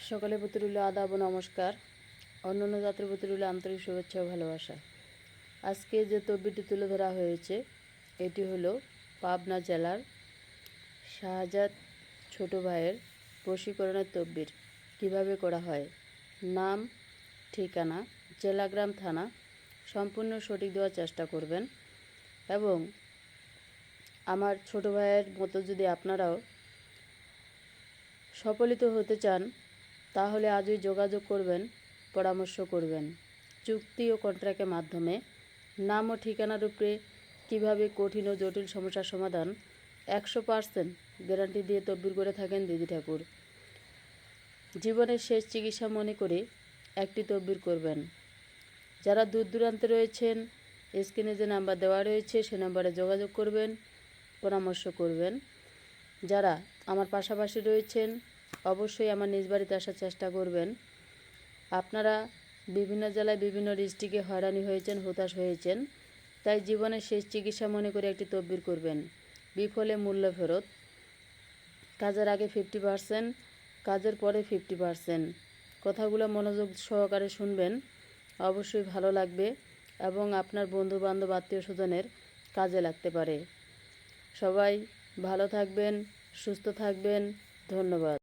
সকালে প্রতি রইল আদাব ও নমস্কার। অন্যান্য জাতির প্রতি রইল আন্তরিক শুভেচ্ছা ও ভালোবাসা। আজকে যে তদবিরটি তুলে ধরা হয়েছে এটি হলো পাবনা জেলার শাহজাদ ছোট ভাইয়ের বশীকরণের তদবির। কিভাবে করা হয়, নাম, ঠিকানা, জেলা, গ্রাম, থানা সম্পূর্ণ সঠিক দেওয়ার চেষ্টা করবেন। এবং আমার ছোট ভাইয়ের মতো যদি আপনারাও সফলিত হতে চান তাহলে আজই যোগাযোগ করবেন, পরামর্শ করবেন। চুক্তি ও কন্ট্রাক্টের মাধ্যমে নাম ও ঠিকানার উপরে কীভাবে কঠিন ও জটিল সমস্যার সমাধান 100% গ্যারান্টি দিয়ে তদবির করে থাকেন দিদি ঠাকুর। জীবনের শেষ চিকিৎসা মনে করে একটি তদবির করবেন। যারা দূর দূরান্তে রয়েছেন, স্ক্রিনে যে নাম্বার দেওয়া রয়েছে সে নাম্বারে যোগাযোগ করবেন, পরামর্শ করবেন। যারা আমার পাশাপাশি রয়েছেন অবশ্যই আমার নিজ বাড়িতে আসার চেষ্টা করবেন। আপনারা বিভিন্ন জেলায় বিভিন্ন ডিস্ট্রিক্টে হয়রানি হয়েছেন, হতাশ হয়েছেন, তাই জীবনের শেষ চিকিৎসা মনে করে একটি তদবির করবেন। বিফলে মূল্য ফেরত। কাজের আগে 50%, কাজের পরে 50%। কথাগুলো মনোযোগ সহকারে শুনবেন, অবশ্যই ভালো লাগবে এবং আপনার বন্ধু বান্ধব আত্মীয় স্বজনের কাজে লাগতে পারে। সবাই ভালো থাকবেন, সুস্থ থাকবেন। ধন্যবাদ।